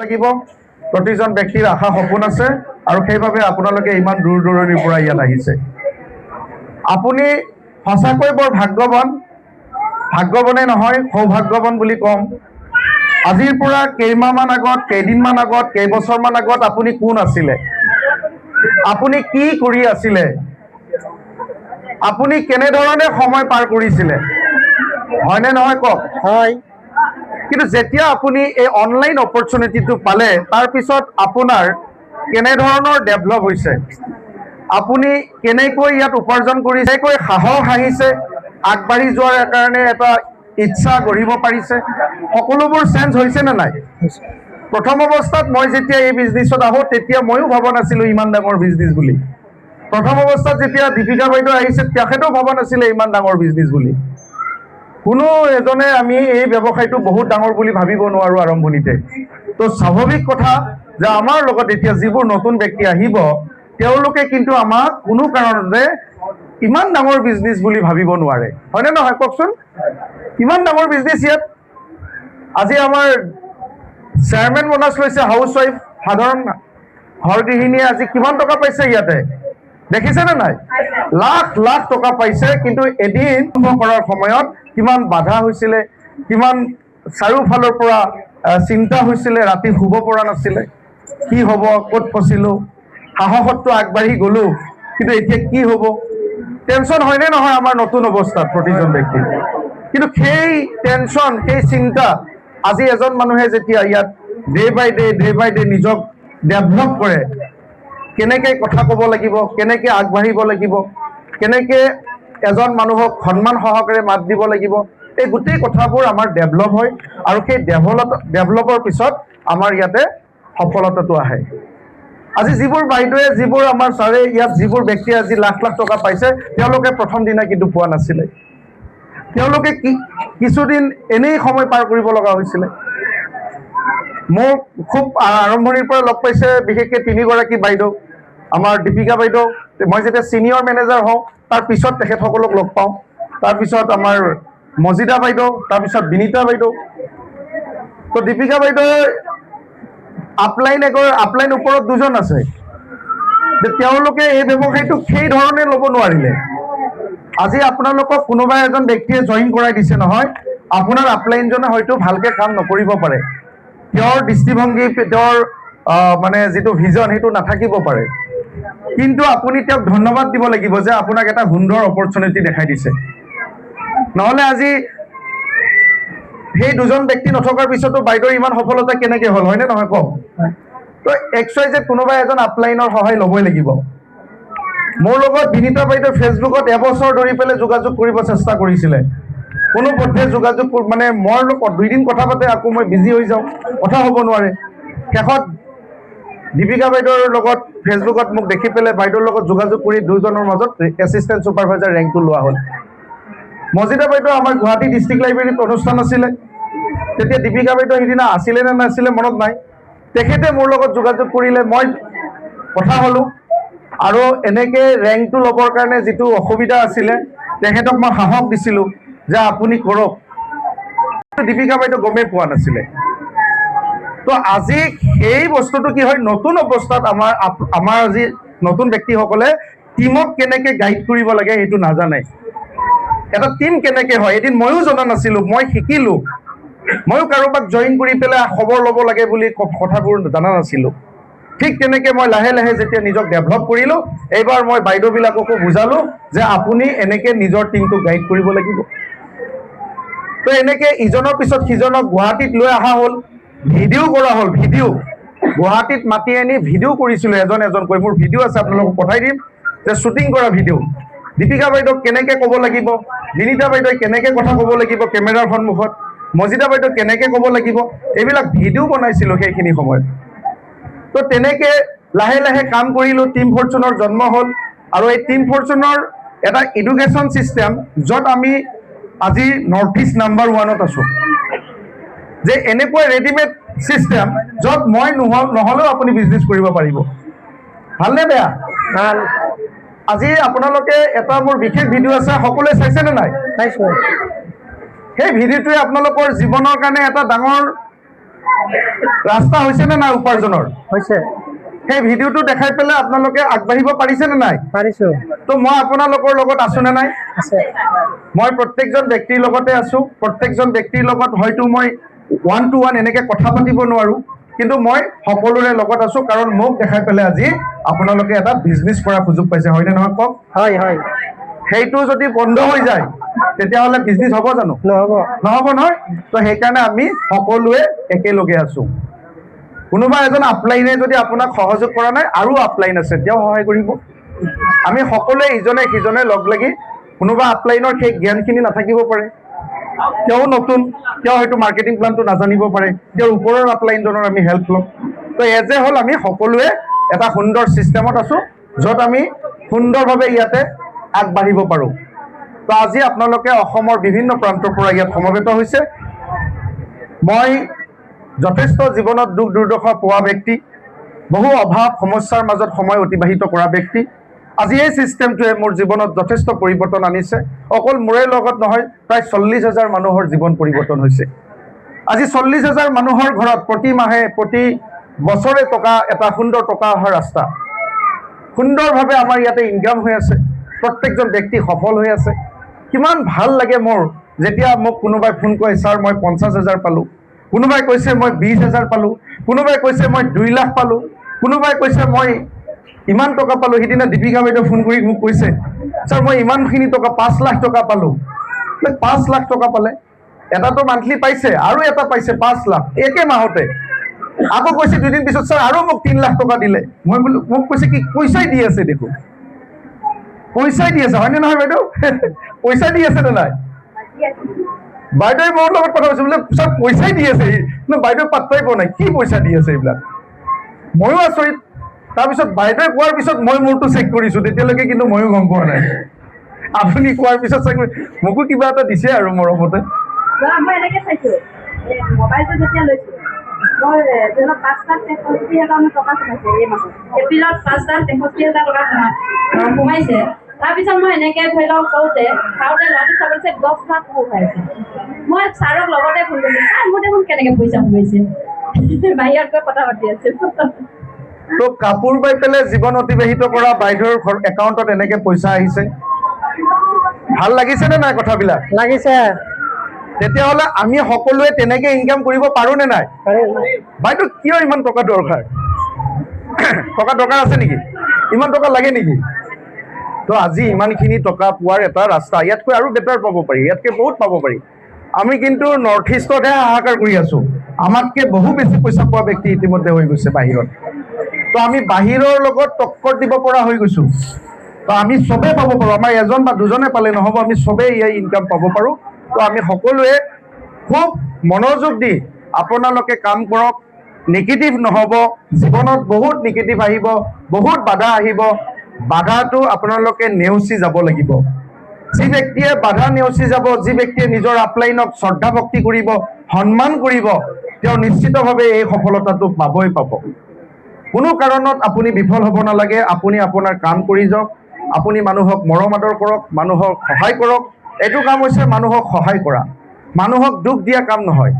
লাগিব প্ৰতিজন ব্যক্তিৰ আশা সপোন আছে আৰু সেইভাবে আপোনালোকে ইমান দূৰ দূৰণিৰ পৰা ইয়াত আহিছে। আপুনি সঁচাকৈ বৰ ভাগ্যৱানে নহয় সৌভাগ্যৱান বুলি কম। আজিৰ পৰা কেইমাহমান আগত কেইদিনমান আগত কেইবছৰমান আগত আপুনি কোন আছিলে, আপুনি কি কৰি আছিলে, আপুনি কেনেধৰণে সময় পাৰ কৰিছিলে, হয়নে নহয় কওক? হয়। কিন্তু যেতিয়া আপুনি এই অনলাইন অপৰচুনিটিটো পালে তাৰ পিছত আপোনাৰ কেনেধৰণৰ ডেভেলপ হৈছে, আপুনি কেনেকৈ ইয়াত উপাৰ্জন কৰিছে, কেনেকৈ সাহস আহিছে, আগবাঢ়ি যোৱাৰ কাৰণে এটা ইচ্ছা গঢ়িব পাৰিছে, সকলোবোৰ চেঞ্জ হৈছে নে নাই? প্ৰথম অৱস্থাত মই যেতিয়া এই বিজনেছত আহোঁ তেতিয়া ময়ো ভবা নাছিলোঁ ইমান ডাঙৰ বিজনেছ বুলি। প্ৰথম অৱস্থাত যেতিয়া দীপিকা বাইদেউ আহিছে তেখেতেও ভবা নাছিলে ইমান ডাঙৰ বিজনেছ বুলি। কোনো এজনে আমি এই ব্যৱসায়টো বহুত ডাঙৰ বুলি ভাবিব নোৱাৰোঁ আৰম্ভণিতে। তো স্বাভাৱিক কথা যে আমাৰ লগত এতিয়া যিবোৰ নতুন ব্যক্তি আহিব তেওঁলোকে কিন্তু আমাক কোনো কাৰণতে ইমান ডাঙৰ বিজনেছ বুলি ভাবিব নোৱাৰে, হয়নে নহয় কওকচোন? ইমান ডাঙৰ বিজনেছ ইয়াত আজি আমাৰ চেয়াৰমেন বোনাছ লৈছে, হাউচ ৱাইফ সাধাৰণ ঘৰ গৃহিণীয়ে আজি কিমান টকা পাইছে ইয়াতে দেখিছেনে নাই? লাখ লাখ টকা পাইছে। কিন্তু এদিন কৰাৰ সময়ত কিমান বাধা হৈছিলে, কিমান চাৰিওফালৰ পৰা চিন্তা হৈছিলে, ৰাতি শুব পৰা নাছিলে, কি হ'ব, ক'ত ফচিলোঁ, সাহসতটো আগবাঢ়ি গ'লোঁ কিন্তু এতিয়া কি হ'ব, টেনশ্যন হয়নে নহয় আমাৰ নতুন অৱস্থাত প্ৰতিজন ব্যক্তি। কিন্তু সেই টেনশ্যন সেই চিন্তা আজি এজন মানুহে যেতিয়া ইয়াত ডে বাই ডে নিজক ডেভেলপ কৰে, কেনেকৈ কথা ক'ব লাগিব, কেনেকৈ আগবাঢ়িব লাগিব, কেনেকৈ এজন মানুহক সন্মান সহকাৰে মাত দিব লাগিব, এই গোটেই কথাবোৰ আমাৰ ডেভেলপ হয় আৰু সেই ডেভেলপৰ পিছত আমাৰ ইয়াতে সফলতাটো আহে। আজি যিবোৰ বাইদেৱে যিবোৰ আমাৰ ছাৰে ইয়াত যিবোৰ ব্যক্তিয়ে আজি লাখ লাখ টকা পাইছে তেওঁলোকে প্ৰথম দিনা কিন্তু পোৱা নাছিলে। তেওঁলোকে কিছুদিন এনেই সময় পাৰ কৰিব লগা হৈছিলে। মোক খুব আৰম্ভণিৰ পৰা লগ পাইছে বিশেষকৈ তিনিগৰাকী বাইদেউ, আমাৰ দীপিকা বাইদেউ, মই যেতিয়া ছিনিয়ৰ মেনেজাৰ হওঁ তাৰ পিছত তেখেতসকলক লগ পাওঁ, তাৰপিছত আমাৰ মজিদা বাইদেউ, তাৰপিছত বিনীতা বাইদেউ। তো দীপিকা বাইদেউ আপলাইন ওপৰত দুজন আছে, তেওঁলোকে এই ব্যৱসায়টোক সেই ধৰণে ল'ব নোৱাৰিলে। আজি আপোনালোকক কোনোবা এজন ব্যক্তিয়ে জইন কৰাই দিছে নহয়, আপোনাৰ আপলাইনজনে হয়তো ভালকৈ কাম নকৰিব পাৰে, তেওঁৰ দৃষ্টিভংগী তেওঁৰ মানে যিটো ভিজন সেইটো নাথাকিব পাৰে, কিন্তু আপুনি তেওঁক ধন্যবাদ দিব লাগিব যে আপোনাক এটা সুন্দৰ অপৰচুনিটি দেখাই দিছে। নহ'লে আজি সেই দুজন ব্যক্তি নথকাৰ পিছতো বাইদেউৰ ইমান সফলতা কেনেকৈ হ'ল, হয়নে নহয় কওক? তো XYZ কোনোবা এজন আপলাইনৰ সহায় ল'বই লাগিব। মোৰ লগত বিনীতা বাইদেউ ফেচবুকত এবছৰ ধৰি পেলাই যোগাযোগ কৰিব চেষ্টা কৰিছিলে, কোনোপধ্যে যোগাযোগ মানে মোৰ লগত 2 দিন কথা পাতে আকৌ মই বিজি হৈ যাওঁ, কথা হ'ব নোৱাৰে। শেষত দীপিকা বাইদেউৰ লগত ফেচবুকত মোক দেখি পেলাই বাইদেউৰ লগত যোগাযোগ কৰি দুজনৰ মাজত এছিষ্টেণ্ট ছুপাৰভাইজাৰ ৰেংকটো লোৱা হ'ল। মজিদা বাইদেউ আমাৰ গুৱাহাটী ডিষ্ট্ৰিক্ট লাইব্ৰেৰীত অনুষ্ঠান আছিলে, তেতিয়া দীপিকা বাইদেউ সিদিনা আছিলে নে নাছিলে মনত নাই, তেখেতে মোৰ লগত যোগাযোগ কৰিলে, মই কথা হ'লোঁ আৰু এনেকৈ ৰেংকটো ল'বৰ কাৰণে যিটো অসুবিধা আছিলে তেখেতক মই সাহস দিছিলোঁ যে আপুনি কৰক। দীপিকা বাইদেউ গমেই পোৱা নাছিলে। তো আজি সেই বস্তুটো কি হয়, নতুন অৱস্থাত আমাৰ আজি নতুন ব্যক্তিসকলে টিমক কেনেকৈ গাইড কৰিব লাগে সেইটো নাজানে। এটা টিম কেনেকৈ হয় এদিন ময়ো জনা নাছিলোঁ, মই শিকিলোঁ। ময়ো কাৰোবাক জইন কৰি পেলাই খবৰ ল'ব লাগে বুলি কথাবোৰ জনা নাছিলোঁ। ঠিক তেনেকৈ মই লাহে লাহে যেতিয়া নিজক ডেভেলপ কৰিলোঁ, এইবাৰ মই বাইদেউবিলাককো বুজালোঁ যে আপুনি এনেকৈ নিজৰ টিমটোক গাইড কৰিব লাগিব। তো এনেকৈ ইজনৰ পিছত সিজনক গুৱাহাটীত লৈ অহা হ'ল, ভিডিঅ' কৰা হ'ল, গুৱাহাটীত মাতি আনি ভিডিঅ' কৰিছিলোঁ এজনকৈ। মোৰ ভিডিঅ' আছে, আপোনালোকক পঠাই দিম, যে শ্বুটিং কৰা ভিডিঅ'। দীপিকা বাইদেউক কেনেকৈ ক'ব লাগিব, বিনীতা বাইদেউ কেনেকৈ কথা ক'ব লাগিব কেমেৰাৰ সন্মুখত, মজিদা বাইদেউ কেনেকৈ ক'ব লাগিব, এইবিলাক ভিডিঅ' বনাইছিলোঁ সেইখিনি সময়ত। তো তেনেকৈ লাহে লাহে কাম কৰিলোঁ, টিম ফৰ্চুনৰ জন্ম হ'ল। আৰু এই টিম ফৰ্চুনৰ এটা এডুকেশ্যন ছিষ্টেম য'ত আমি আজি নৰ্থ ইষ্ট নাম্বাৰ 1ত আছোঁ, যে এনেকুৱা ৰেডিমেড ছিষ্টেম য'ত মই নহ'লেও আপুনি বিজনেছ কৰিব পাৰিব। ভালনে বেয়া? ভাল। আজি আপোনালোকে এটা মোৰ বিশেষ ভিডিঅ' আছে, সকলোৱে চাইছেনে নাই? চাইছোঁ। সেই ভিডিঅ'টোৱে আপোনালোকৰ জীৱনৰ কাৰণে এটা ডাঙৰ ৰাস্তা হৈছে নে নাই উপাৰ্জনৰ? হৈছে। সেই ভিডিঅ'টো দেখাই পেলাই আপোনালোকে আগবাঢ়িব পাৰিছে নে নাই? পাৰিছোঁ। তো মই আপোনালোকৰ লগত আছো নে নাই? আছে। মই প্ৰত্যেকজন ব্যক্তিৰ লগতে আছো। প্ৰত্যেকজন ব্যক্তিৰ লগত হয়তো মই 1-to-1 এনেকে কথা পাতিব নোৱাৰো, কিন্তু মই সকলোৰে লগত আছো, কাৰণ মোক দেখাই পেলাই আজি আপোনালোকে এটা বিজনেছ কৰাৰ সুযোগ পাইছে, হয়নে নহয় কওক? হয় হয়। সেইটো যদি বন্ধ হৈ যায় তেতিয়াহ'লে বিজনেছ হ'ব জানো? নহ'ব। নহ'ব নহয়। তো সেইকাৰণে আমি সকলোৱে একেলগে আছো। কোনোবা এজন আপলাইনে যদি আপোনাক সহযোগ কৰা নাই, আৰু আপলাইন আছে, তেওঁ সহায় কৰিব। আমি সকলোৱে ইজনে সিজনে লগ লাগি, কোনোবা আপলাইনৰ সেই জ্ঞানখিনি নাথাকিব পাৰে, তেওঁ নতুন, তেওঁ হয়তো মাৰ্কেটিং প্লানটো নাজানিব পাৰে, তেওঁৰ ওপৰৰ আপলাইনজনৰ আমি হেল্প ল'ম। তো এজ এ হ'ল আমি সকলোৱে এটা সুন্দৰ ছিষ্টেমত আছো, য'ত আমি সুন্দৰভাৱে ইয়াতে আগবাঢ়িব পাৰোঁ। তো আজি আপোনালোকে অসমৰ বিভিন্ন প্ৰান্তৰ পৰা ইয়াত সমবেত হৈছে। মই যথেষ্ট জীৱনত দুখ দুৰ্দশা পোৱা ব্যক্তি, বহু অভাৱ সমস্যাৰ মাজত সময় অতিবাহিত কৰা ব্যক্তি। আজি এই ছিষ্টেমটোৱে মোৰ জীৱনত যথেষ্ট পৰিৱৰ্তন আনিছে। অকল মোৰে লগত নহয়, প্ৰায় 40,000 মানুহৰ জীৱন পৰিৱৰ্তন হৈছে। আজি 40,000 মানুহৰ ঘৰত প্ৰতি মাহে প্ৰতি বছৰে এটা সুন্দৰ টকা অহা ৰাস্তা, সুন্দৰভাৱে আমাৰ ইয়াতে ইনকাম হৈ আছে। প্ৰত্যেকজন ব্যক্তি সফল হৈ আছে। কিমান ভাল লাগে মোৰ যেতিয়া মোক কোনোবাই ফোন কৰে, ছাৰ মই 50,000 পালোঁ, কোনোবাই কৈছে মই 20,000 পালোঁ, কোনোবাই কৈছে মই 2 লাখ পালোঁ, কোনোবাই কৈছে মই ইমান টকা পালোঁ। সিদিনা দীপিকা বাইদেউ ফোন কৰি মোক কৈছে, ছাৰ মই ইমানখিনি টকা 5 লাখ টকা পালোঁ। 5 লাখ টকা পালে, এটাতো মান্থলি পাইছে, আৰু এটা পাইছে 5 লাখ একে মাহতে। আকৌ কৈছে 2 দিন পিছত, ছাৰ আৰু মোক 3 লাখ টকা দিলে। মই বোলো, মোক কৈছে কি পইচাই দি আছে দেখোন, পইচাই দি আছে, হয়নে নহয় বাইদেউ? পইচা দি আছে নে নাই? বাইদেৱে মোৰ লগত কথা কৈছে, বোলে ছাৰ পইচাই দি আছে। বাইদেউ পাত্তাই পোৱা নাই, কি পইচা দি আছে এইবিলাক। ময়ো আচৰিত। তাৰপিছত বাইদেৱে কোৱাৰ পিছত মই মোৰটো চেক কৰিছোঁ, তেতিয়ালৈকে কিন্তু ময়ো গম পোৱা নাই। আপুনি কোৱাৰ পিছত চেক কৰি মোকো কিবা এটা দিছে আৰু মৰমতে। মই এনেকৈ চাইছোঁ, মোবাইলটো যেতিয়া লৈছোঁ, মই ধৰি লওক 5,63,000 টকা সোমাইছে এই মাহত। এপ্ৰিলত 5,63,000 টকা সোমাইছে। তাৰপিছত মই এনেকৈ ধৰি লওক চাওঁতে ল'ৰাটো চাবলৈ 10 লাখ সোমাইছে। মই ছাৰক লগতে ফোন কৰিছোঁ, ছাৰ মোৰ দেখোন কেনেকৈ পইচা সোমাইছে, বাহিৰত গৈ কথা পাতি আছোঁ। তো কাপোৰ পাই পেলাই জীৱন অতিবাহিত কৰা বাইদেউৰ একাউণ্টত এনেকৈ পইচা আহিছে। ভাল লাগিছে নে নাই কথাবিলাক? লাগিছে। তেতিয়াহ'লে আমি সকলোৱে তেনেকৈ ইনকাম কৰিব পাৰোঁ নে নাই? বাইদেউ কিয় ইমান টকা দৰকাৰ? টকা দৰকাৰ আছে নেকি? ইমান টকা লাগে নেকি? তো আজি ইমানখিনি টকা পোৱাৰ এটা ৰাস্তা, ইয়াতকৈ আৰু বেটাৰ পাব পাৰি, ইয়াতকৈ বহুত পাব পাৰি। আমি কিন্তু নৰ্থ ইষ্টতহে হাহাকাৰ কৰি আছোঁ। আমাতকৈ বহু বেছি পইচা পোৱা ব্যক্তি ইতিমধ্যে হৈ গৈছে বাহিৰত। তো আমি বাহিৰৰ লগত টক্কৰ দিব পৰা হৈ গৈছোঁ। তো আমি চবেই পাব পাৰোঁ। আমাৰ এজন বা দুজনে পালে নহ'ব, আমি চবেই ইয়াৰ ইনকাম পাব পাৰোঁ। তো আমি সকলোৱে খুব মনোযোগ দি আপোনালোকে কাম কৰক। নিগেটিভ নহ'ব, জীৱনত বহুত নিগেটিভ আহিব, বহুত বাধা আহিব। বাধাটো আপোনালোকে নেওচি যাব লাগিব। যি ব্যক্তিয়ে বাধা নেওচি যাব, যি ব্যক্তিয়ে নিজৰ আপলাইনক শ্ৰদ্ধা ভক্তি কৰিব, সন্মান কৰিব, তেওঁ নিশ্চিতভাৱে এই সফলতাটো পাবই পাব। কোনো কাৰণত আপুনি বিফল হ'ব নালাগে। আপুনি আপোনাৰ কাম কৰি যাওক। আপুনি মানুহক মৰম আদৰ কৰক, মানুহক সহায় কৰক। এইটো কাম হৈছে মানুহক সহায় কৰা, মানুহক দুখ দিয়া কাম নহয়,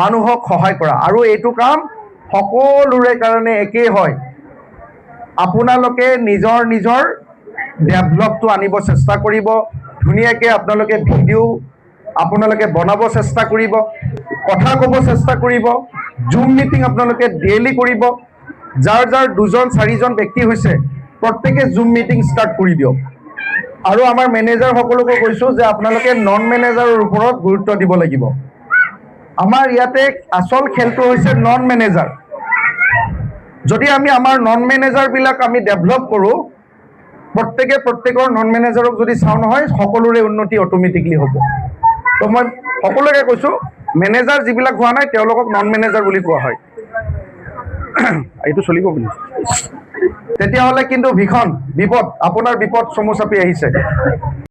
মানুহক সহায় কৰা। আৰু এইটো কাম সকলোৰে কাৰণে একেই হয়। আপোনালোকে নিজৰ ডেভেলপটো আনিব চেষ্টা কৰিব। ধুনীয়াকৈ আপোনালোকে ভিডিঅ' আপোনালোকে বনাব চেষ্টা কৰিব, কথা ক'ব চেষ্টা কৰিব, জুম মিটিং আপোনালোকে ডেইলি কৰিব। যাৰ 2-4জন ব্যক্তি হৈছে, প্ৰত্যেকে জুম মিটিং ষ্টাৰ্ট কৰি দিয়ক। আৰু আমাৰ মেনেজাৰসকলকো কৈছোঁ যে আপোনালোকে নন মেনেজাৰৰ ওপৰত গুৰুত্ব দিব লাগিব। আমাৰ ইয়াতে আচল খেলটো হৈছে নন মেনেজাৰ। যদি আমি আমাৰ নন মেনেজাৰবিলাক আমি ডেভেলপ কৰোঁ, প্ৰত্যেকৰ নন মেনেজাৰক যদি চাওঁ নহয়, সকলোৰে উন্নতি অট'মেটিকলি হ'ব। তো মই সকলোকে কৈছোঁ, মেনেজাৰ যিবিলাক হোৱা নাই তেওঁলোকক নন মেনেজাৰ বুলি কোৱা হয়। এইটো চলিব বুলি তেতিয়াহ'লে কিন্তু ভীষণ বিপদ, আপোনাৰ বিপদ চমু চাপি আহিছে।